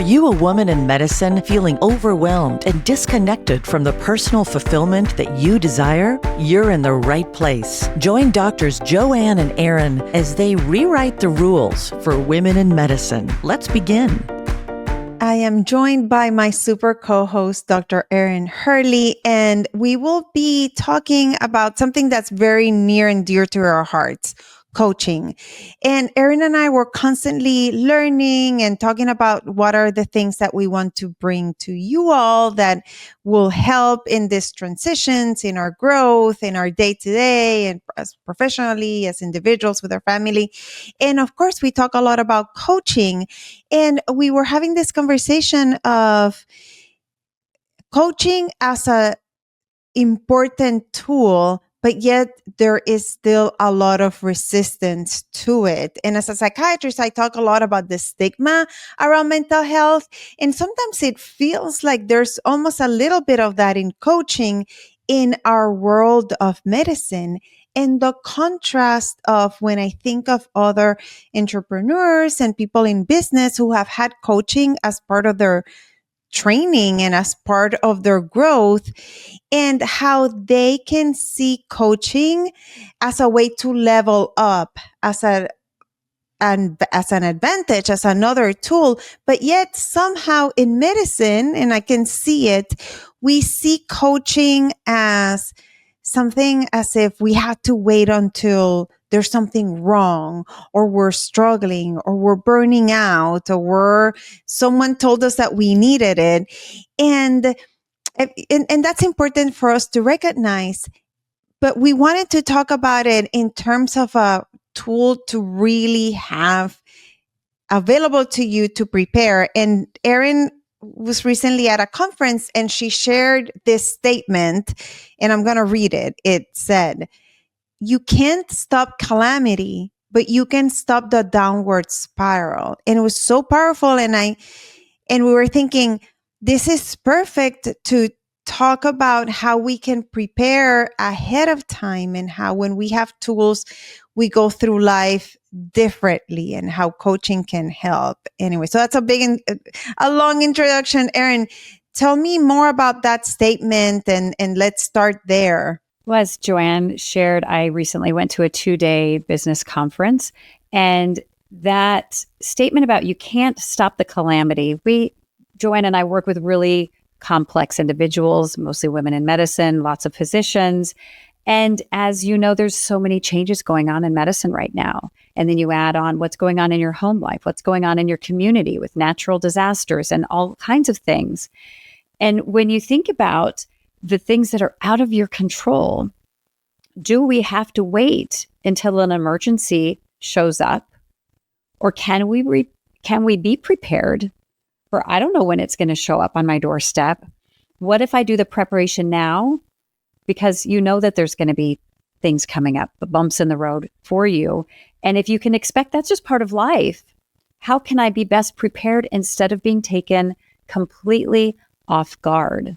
you a woman in medicine feeling overwhelmed and disconnected from the personal fulfillment that you desire? You're in the right place. Join Doctors Joanne and Erin as they rewrite the rules for women in medicine. Let's begin. I am joined by my super co-host, Dr. Erin Hurley, and we will be talking about something that's very near and dear to our hearts, coaching. And Erin and I were constantly learning and talking about what are the things that we want to bring to you all that will help in these transitions, in our growth, in our day-to-day, and as professionally, as individuals with our family. And of course, we talk a lot about coaching. And we were having this conversation of coaching as a important tool, but yet there is still a lot of resistance to it. And as a psychiatrist, I talk a lot about the stigma around mental health. And sometimes it feels like there's almost a little bit of that in coaching in our world of medicine. And the contrast of when I think of other entrepreneurs and people in business who have had coaching as part of their training and as part of their growth, and how they can see coaching as a way to level up, as an advantage, as another tool. But yet somehow in medicine, and I can see it, we see coaching as something as if we had to wait until there's something wrong, or we're struggling, or we're burning out, or someone told us that we needed it. And that's important for us to recognize. But we wanted to talk about it in terms of a tool to really have available to you to prepare. And Erin was recently at a conference and she shared this statement, and I'm going to read it. It said, "You can't stop calamity, but you can stop the downward spiral." And it was so powerful. And we were thinking, this is perfect to talk about how we can prepare ahead of time, and how when we have tools, we go through life differently, and how coaching can help. Anyway, so that's a long introduction. Erin, tell me more about that statement, and let's start there. Well, as Joanne shared, I recently went to a 2-day business conference, and that statement about you can't stop the calamity. Joanne and I work with really complex individuals, mostly women in medicine, lots of physicians. And as you know, there's so many changes going on in medicine right now. And then you add on what's going on in your home life, what's going on in your community with natural disasters and all kinds of things. And when you think about the things that are out of your control, do we have to wait until an emergency shows up? Or can we be prepared for, I don't know when it's going to show up on my doorstep? What if I do the preparation now? Because you know that there's going to be things coming up, the bumps in the road for you. And if you can expect that's just part of life, how can I be best prepared instead of being taken completely off guard?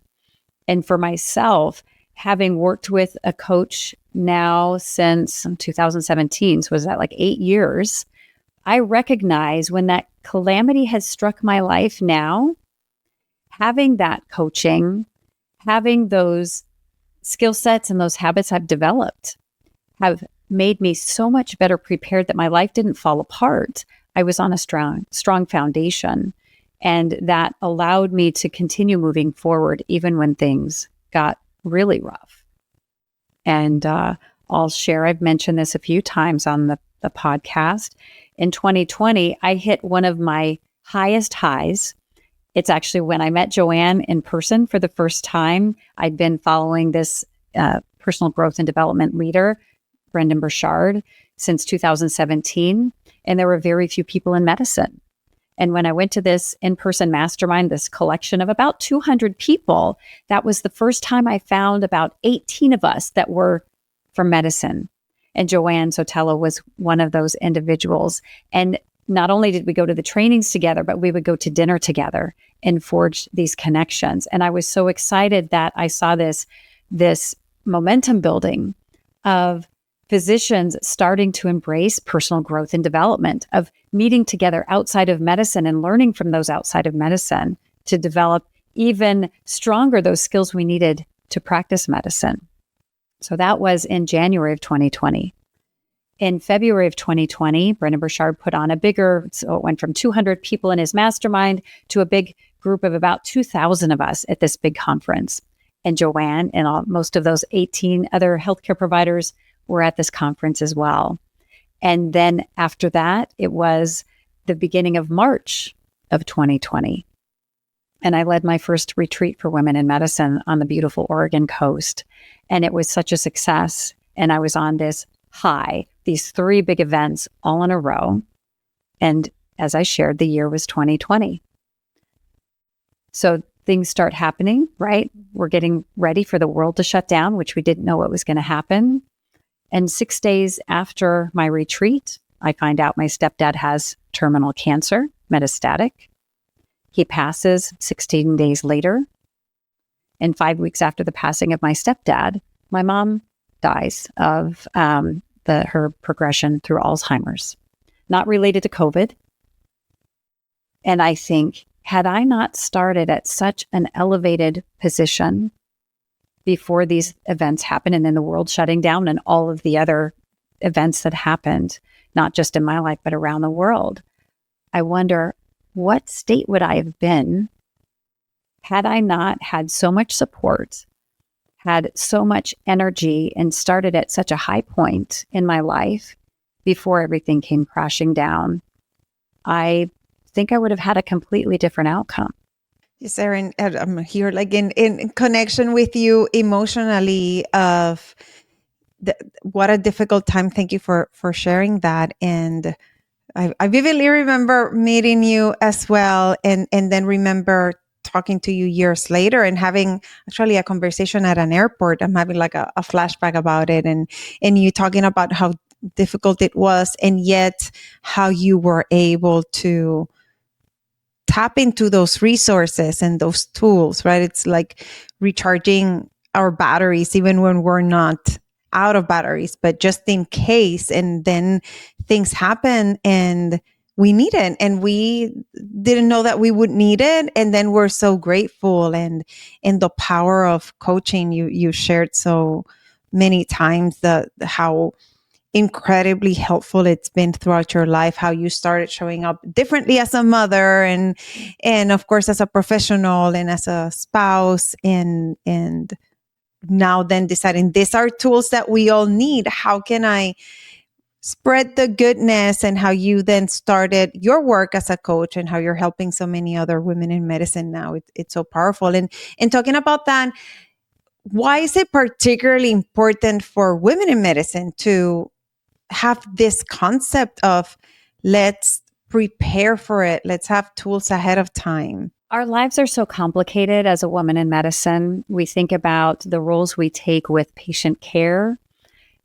And for myself, having worked with a coach now since 2017, so was that like 8 years, I recognize when that calamity has struck my life now, having that coaching, having those skill sets and those habits I've developed have made me so much better prepared that my life didn't fall apart. I was on a strong foundation. And that allowed me to continue moving forward even when things got really rough. And I'll share, I've mentioned this a few times on the podcast. In 2020, I hit one of my highest highs. It's actually when I met Joanne in person for the first time. I'd been following this personal growth and development leader, Brendan Burchard, since 2017. And there were very few people in medicine. And when I went to this in-person mastermind, this collection of about 200 people, that was the first time I found about 18 of us that were from medicine. And Joanne Sotelo was one of those individuals. And not only did we go to the trainings together, but we would go to dinner together and forge these connections. And I was so excited that I saw this momentum building of physicians starting to embrace personal growth and development, of meeting together outside of medicine and learning from those outside of medicine to develop even stronger those skills we needed to practice medicine. So that was in January of 2020. In February of 2020, Brendan Burchard put on so it went from 200 people in his mastermind to a big group of about 2,000 of us at this big conference. And Joanne and most of those 18 other healthcare providers were at this conference as well. And then after that, it was the beginning of March of 2020. And I led my first retreat for women in medicine on the beautiful Oregon coast. And it was such a success. And I was on this high, these 3 big events all in a row. And as I shared, the year was 2020. So things start happening, right? We're getting ready for the world to shut down, which we didn't know what was going to happen. And 6 days after my retreat, I find out my stepdad has terminal cancer, metastatic. He passes 16 days later. And 5 weeks after the passing of my stepdad, my mom dies of her progression through Alzheimer's, not related to COVID. And I think, had I not started at such an elevated position before these events happened, and then the world shutting down and all of the other events that happened, not just in my life, but around the world, I wonder, what state would I have been had I not had so much support, had so much energy, and started at such a high point in my life before everything came crashing down? I think I would have had a completely different outcome. Yes, Erin, I'm here like in connection with you emotionally of what a difficult time. Thank you for sharing that. And I vividly remember meeting you as well, and then remember talking to you years later and having actually a conversation at an airport. I'm having like a flashback about it, and you talking about how difficult it was, and yet how you were able to tap into those resources and those tools, right? It's like recharging our batteries even when we're not out of batteries, but just in case. And then things happen and we need it, and we didn't know that we would need it. And then we're so grateful. And in the power of coaching, you shared so many times how incredibly helpful it's been throughout your life, how you started showing up differently as a mother, and of course as a professional and as a spouse, and now then deciding these are tools that we all need. How can I spread the goodness? And how you then started your work as a coach, and how you're helping so many other women in medicine now. It's so powerful. And talking about that, why is it particularly important for women in medicine to have this concept of let's prepare for it, let's have tools ahead of time? Our lives are so complicated as a woman in medicine. We think about the roles we take with patient care.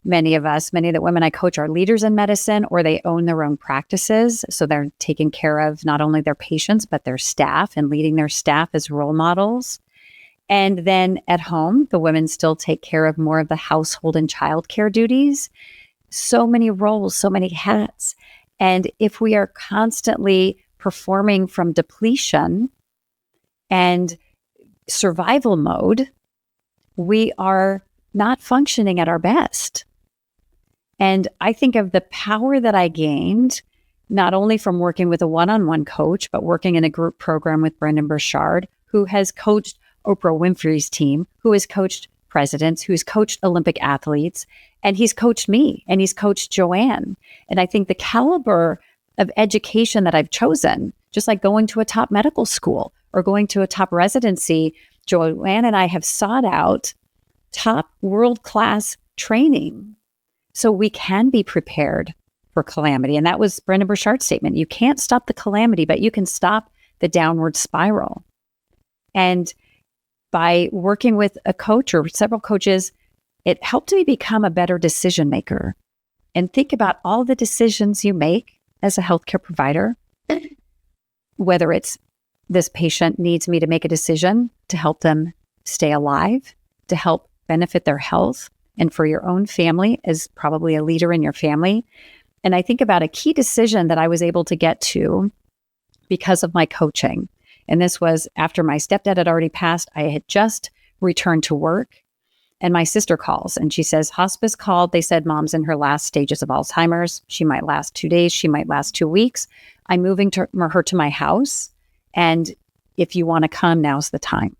Many of the women I coach are leaders in medicine, or they own their own practices. So they're taking care of not only their patients, but their staff, and leading their staff as role models. And then at home, the women still take care of more of the household and childcare duties. So many roles, so many hats. And if we are constantly performing from depletion and survival mode, we are not functioning at our best. And I think of the power that I gained, not only from working with a one-on-one coach, but working in a group program with Brendan Burchard, who has coached Oprah Winfrey's team, who has coached presidents, who's coached Olympic athletes, and he's coached me, and he's coached Joanne. And I think the caliber of education that I've chosen, just like going to a top medical school or going to a top residency, Joanne and I have sought out top world-class training so we can be prepared for calamity. And that was Brendan Burchard's statement. You can't stop the calamity, but you can stop the downward spiral. And by working with a coach or several coaches, it helped me become a better decision maker and think about all the decisions you make as a healthcare provider, whether it's this patient needs me to make a decision to help them stay alive, to help benefit their health and for your own family as probably a leader in your family. And I think about a key decision that I was able to get to because of my coaching. And this was after my stepdad had already passed. I had just returned to work, and my sister calls and she says, hospice called. They said mom's in her last stages of Alzheimer's. She might last 2 days. She might last 2 weeks. I'm moving her to my house. And if you want to come, now's the time.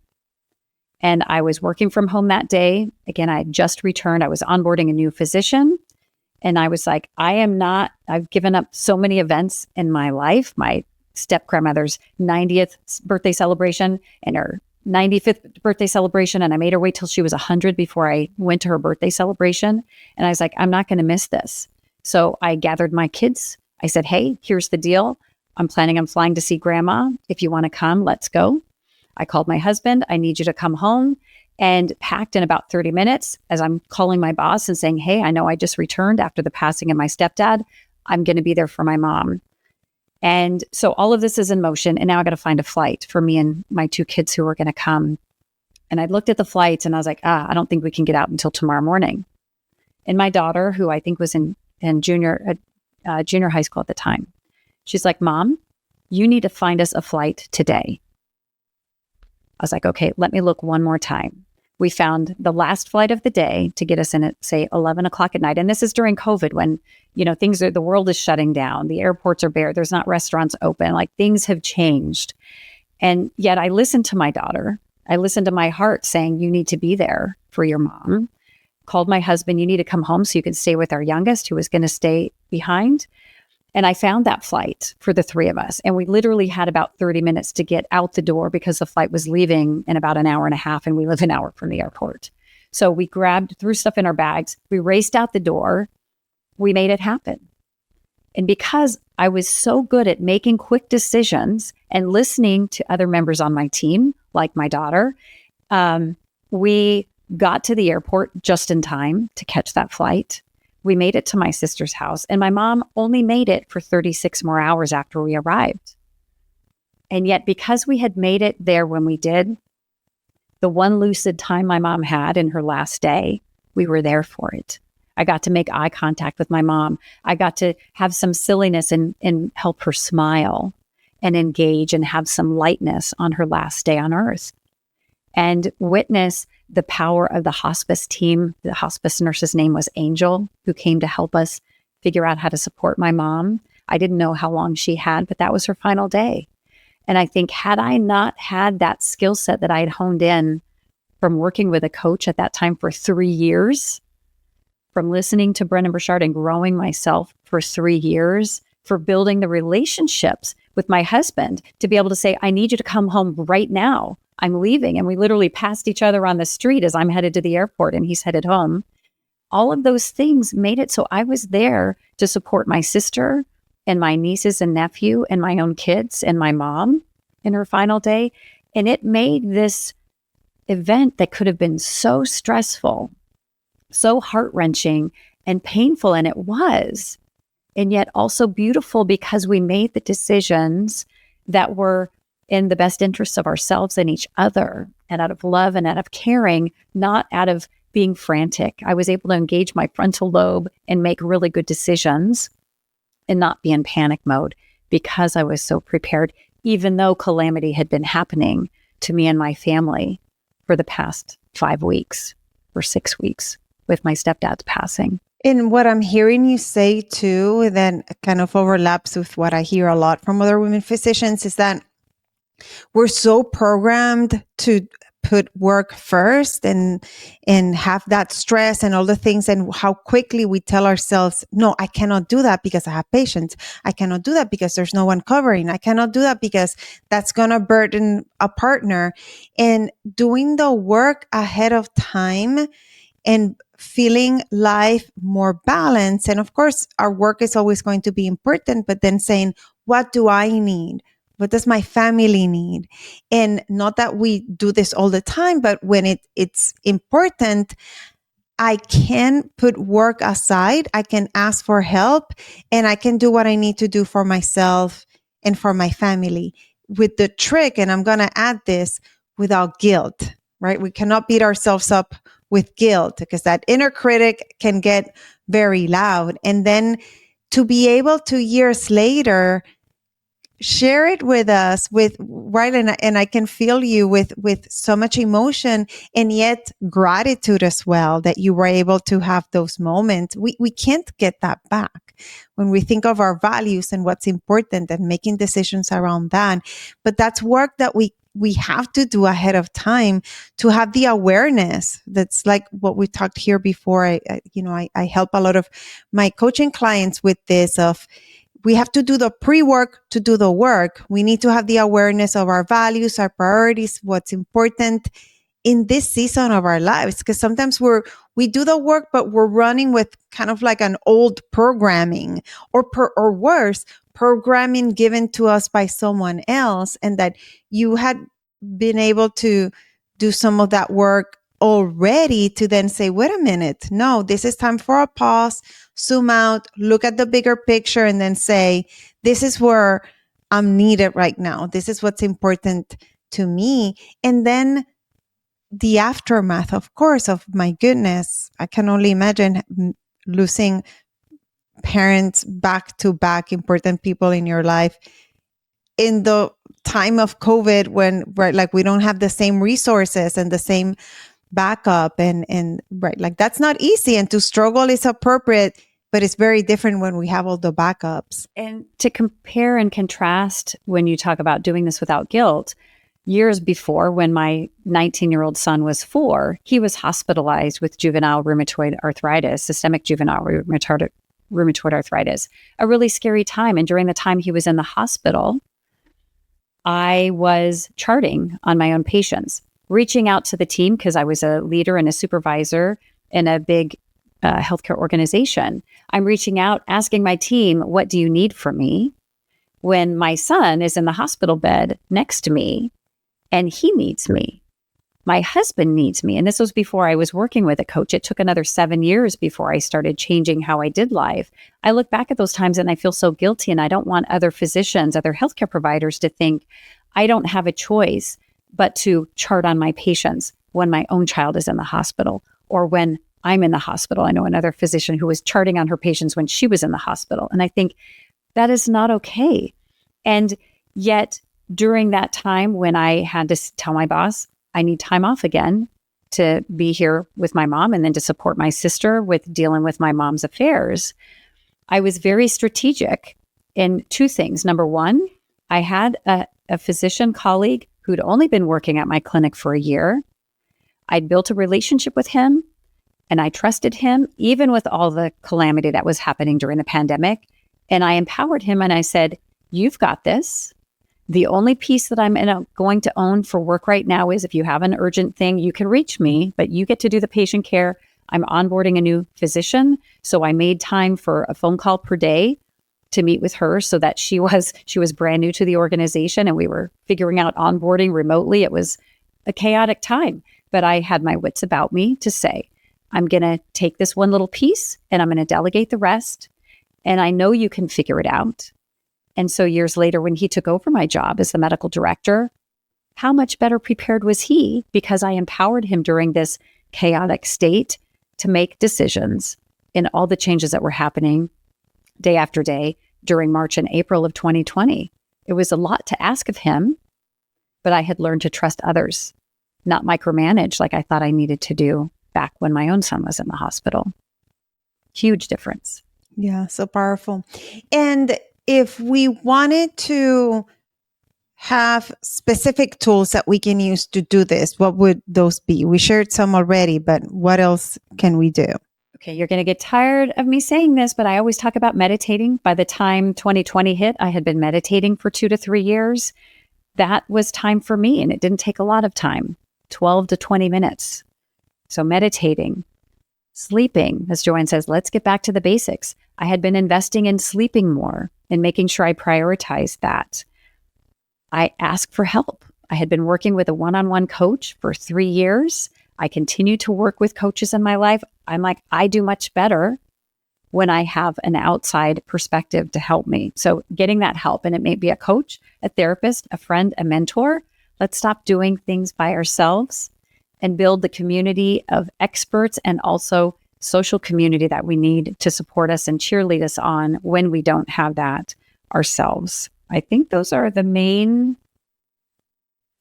And I was working from home that day. Again, I had just returned. I was onboarding a new physician. And I was like, I've given up so many events in my life. My step grandmother's 90th birthday celebration and her 95th birthday celebration. And I made her wait till she was 100 before I went to her birthday celebration. And I was like, I'm not going to miss this. So I gathered my kids. I said, hey, here's the deal. I'm planning on flying to see grandma. If you want to come, let's go. I called my husband. I need you to come home, and packed in about 30 minutes as I'm calling my boss and saying, hey, I know I just returned after the passing of my stepdad. I'm going to be there for my mom. And so all of this is in motion. And now I got to find a flight for me and my 2 kids who are going to come. And I looked at the flights and I was like, I don't think we can get out until tomorrow morning. And my daughter, who I think was in junior high school at the time, she's like, Mom, you need to find us a flight today. I was like, okay, let me look one more time. We found the last flight of the day to get us in at, say, 11 o'clock at night. And this is during COVID when, the world is shutting down. The airports are bare. There's not restaurants open. Like, things have changed. And yet I listened to my daughter. I listened to my heart saying, you need to be there for your mom. Called my husband, you need to come home so you can stay with our youngest who was going to stay behind. And I found that flight for the 3 of us. And we literally had about 30 minutes to get out the door because the flight was leaving in about an hour and a half, and we live an hour from the airport. So we threw stuff in our bags. We raced out the door. We made it happen. And because I was so good at making quick decisions and listening to other members on my team, like my daughter, we got to the airport just in time to catch that flight. We made it to my sister's house, and my mom only made it for 36 more hours after we arrived. And yet, because we had made it there when we did, the one lucid time my mom had in her last day, we were there for it. I got to make eye contact with my mom. I got to have some silliness and help her smile and engage and have some lightness on her last day on earth. And witness the power of the hospice team. The hospice nurse's name was Angel, who came to help us figure out how to support my mom. I didn't know how long she had, but that was her final day. And I think had I not had that skill set that I had honed in from working with a coach at that time for 3 years, from listening to Brendon Burchard and growing myself for 3 years, for building the relationships with my husband to be able to say, I need you to come home right now. I'm leaving. And we literally passed each other on the street as I'm headed to the airport and he's headed home. All of those things made it so I was there to support my sister and my nieces and nephew and my own kids and my mom in her final day. And it made this event that could have been so stressful, so heart-wrenching and painful, and it was, and yet also beautiful because we made the decisions that were in the best interests of ourselves and each other, and out of love and out of caring, not out of being frantic. I was able to engage my frontal lobe and make really good decisions and not be in panic mode because I was so prepared, even though calamity had been happening to me and my family for the past 5 weeks or 6 weeks with my stepdad's passing. And what I'm hearing you say too, then kind of overlaps with what I hear a lot from other women physicians, is that we're so programmed to put work first and have that stress and all the things, and how quickly we tell ourselves, no, I cannot do that because I have patients. I cannot do that because there's no one covering. I cannot do that because that's going to burden a partner. And doing the work ahead of time and feeling life more balanced. And of course, our work is always going to be important, but then saying, what do I need? What does my family need? And not that we do this all the time, but when it's important, I can put work aside, I can ask for help, and I can do what I need to do for myself and for my family. With the trick, and I'm going to add this, without guilt, right? We cannot beat ourselves up with guilt, because that inner critic can get very loud. And then to be able to years later share it with us with right, and I can feel you with so much emotion and yet gratitude as well, that you were able to have those moments. We can't get that back when we think of our values and what's important and making decisions around that. But that's work that we have to do ahead of time to have the awareness. That's like what we talked here before. I help a lot of my coaching clients with this of, we have to do the pre-work to do the work. We need to have the awareness of our values, our priorities, what's important in this season of our lives. Because sometimes we do the work, but we're running with kind of like an old programming or worse, programming given to us by someone else, and that you had been able to do some of that work already to then say, wait a minute, no, this is time for a pause, zoom out, look at the bigger picture, and then say, this is where I'm needed right now. This is what's important to me. And then the aftermath, of course, of my goodness, I can only imagine losing parents back to back, important people in your life in the time of COVID, when, right, like we don't have the same resources and the same backup and right, like that's not easy. And to struggle is appropriate, but it's very different when we have all the backups. And to compare and contrast, when you talk about doing this without guilt, years before, when my 19-year-old son was 4, he was hospitalized with juvenile rheumatoid arthritis, systemic juvenile rheumatoid arthritis, a really scary time. And during the time he was in the hospital, I was charting on my own patients, reaching out to the team, because I was a leader and a supervisor in a big healthcare organization. I'm reaching out, asking my team, what do you need from me? When my son is in the hospital bed next to me and he needs me. My husband needs me. And this was before I was working with a coach. It took another 7 years before I started changing how I did life. I look back at those times and I feel so guilty, and I don't want other physicians, other healthcare providers to think I don't have a choice but to chart on my patients when my own child is in the hospital, or when I'm in the hospital. I know another physician who was charting on her patients when she was in the hospital. And I think that is not okay. And yet during that time when I had to tell my boss, I need time off again to be here with my mom and then to support my sister with dealing with my mom's affairs, I was very strategic in 2 things. Number one, I had a physician colleague who'd only been working at my clinic for a year. I'd built a relationship with him and I trusted him, even with all the calamity that was happening during the pandemic. And I empowered him and I said, you've got this. The only piece that I'm going to own for work right now is if you have an urgent thing, you can reach me, but you get to do the patient care. I'm onboarding a new physician. So I made time for a phone call per day to meet with her, so that she was brand new to the organization and we were figuring out onboarding remotely. It was a chaotic time, but I had my wits about me to say, I'm going to take this one little piece and I'm going to delegate the rest. And I know you can figure it out. And so years later, when he took over my job as the medical director, how much better prepared was he, because I empowered him during this chaotic state to make decisions in all the changes that were happening day after day during March and April of 2020. It was a lot to ask of him, but I had learned to trust others, not micromanage like I thought I needed to do back when my own son was in the hospital. Huge difference. Yeah, so powerful. And if we wanted to have specific tools that we can use to do this, what would those be? We shared some already, but what else can we do? Okay, you're going to get tired of me saying this, but I always talk about meditating. By the time 2020 hit, I had been meditating for 2 to 3 years. That was time for me, and it didn't take a lot of time, 12 to 20 minutes. So meditating, sleeping, as Joanne says, let's get back to the basics. I had been investing in sleeping more and making sure I prioritized that. I asked for help. I had been working with a one-on-one coach for 3 years. I continue to work with coaches in my life. I'm like, I do much better when I have an outside perspective to help me. So getting that help, and it may be a coach, a therapist, a friend, a mentor. Let's stop doing things by ourselves and build the community of experts and also social community that we need to support us and cheerlead us on when we don't have that ourselves. I think those are the main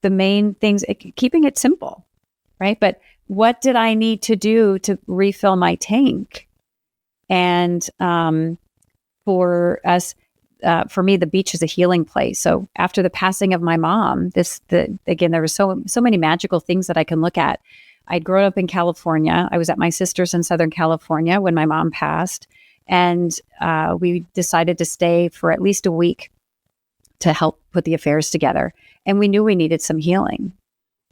things, keeping it simple, right? But what did I need to do to refill my tank? And for me, the beach is a healing place. So after the passing of my mom, again, there were so many magical things that I can look at. I'd grown up in California. I was at my sister's in Southern California when my mom passed. And we decided to stay for at least a week to help put the affairs together. And we knew we needed some healing.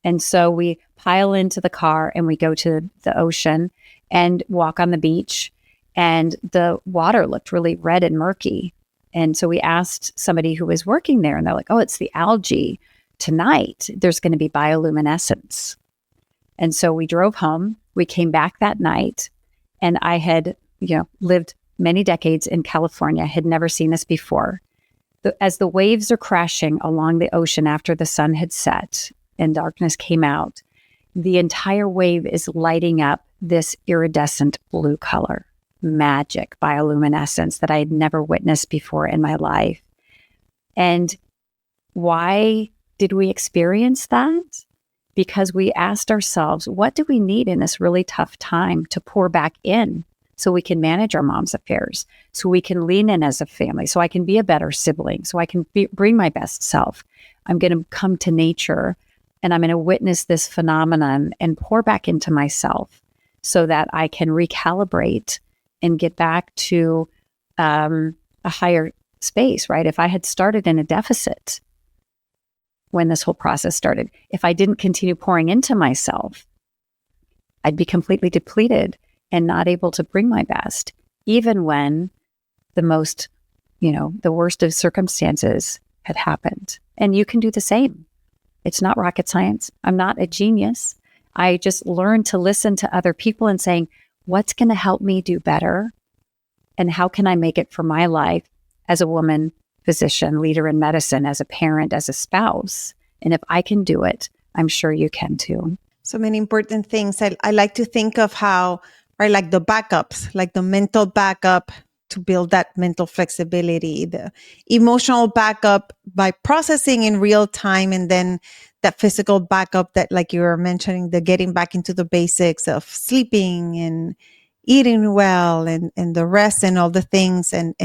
And so we pile into the car and we go to the ocean and walk on the beach. And the water looked really red and murky. And so we asked somebody who was working there, and they're like, oh, it's the algae. Tonight, there's going to be bioluminescence. And so we drove home. We came back that night, and I had, lived many decades in California, had never seen this before. As the waves are crashing along the ocean after the sun had set and darkness came out, the entire wave is lighting up this iridescent blue color. Magic bioluminescence that I had never witnessed before in my life. And why did we experience that? Because we asked ourselves, what do we need in this really tough time to pour back in so we can manage our mom's affairs, so we can lean in as a family, so I can be a better sibling, so I can bring my best self. I'm going to come to nature and I'm going to witness this phenomenon and pour back into myself so that I can recalibrate and get back to a higher space, right? If I had started in a deficit when this whole process started, if I didn't continue pouring into myself, I'd be completely depleted and not able to bring my best, even when the worst of circumstances had happened. And you can do the same. It's not rocket science. I'm not a genius. I just learned to listen to other people and saying, what's going to help me do better? And how can I make it for my life as a woman, physician, leader in medicine, as a parent, as a spouse? And if I can do it, I'm sure you can too. So many important things. I like to think of how, right, like the backups, like the mental backup to build that mental flexibility, the emotional backup by processing in real time, and then that physical backup that, like you were mentioning, the getting back into the basics of sleeping and eating well and the rest and all the things and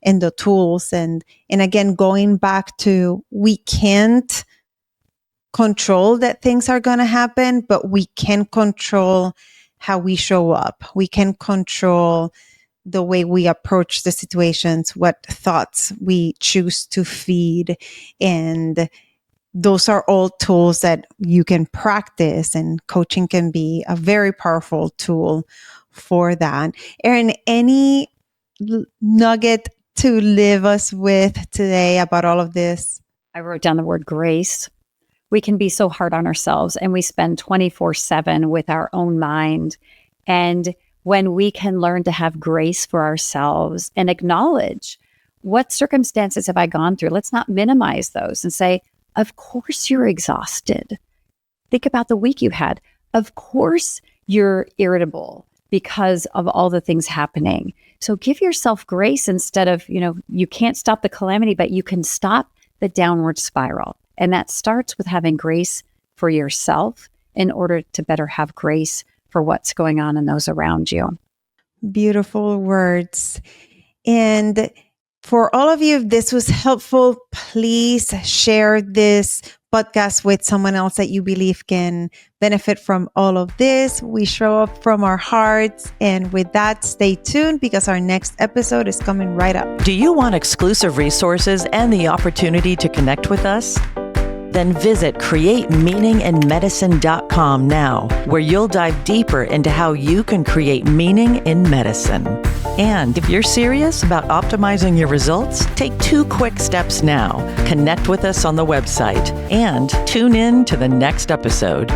the tools. And again, going back to, we can't control that things are going to happen, but we can control how we show up. We can control the way we approach the situations, what thoughts we choose to feed. And those are all tools that you can practice, and coaching can be a very powerful tool for that. Erin, any nugget to leave us with today about all of this? I wrote down the word grace. We can be so hard on ourselves, and we spend 24/7 with our own mind. And when we can learn to have grace for ourselves and acknowledge, what circumstances have I gone through? Let's not minimize those and say, of course you're exhausted. Think about the week you had. Of course you're irritable because of all the things happening. So give yourself grace instead of, you can't stop the calamity, but you can stop the downward spiral. And that starts with having grace for yourself in order to better have grace for what's going on in those around you. Beautiful words. And for all of you, if this was helpful, please share this podcast with someone else that you believe can benefit from all of this. We show up from our hearts. And with that, stay tuned because our next episode is coming right up. Do you want exclusive resources and the opportunity to connect with us? Then visit createmeaninginmedicine.com now, where you'll dive deeper into how you can create meaning in medicine. And if you're serious about optimizing your results, take 2 quick steps now. Connect with us on the website and tune in to the next episode.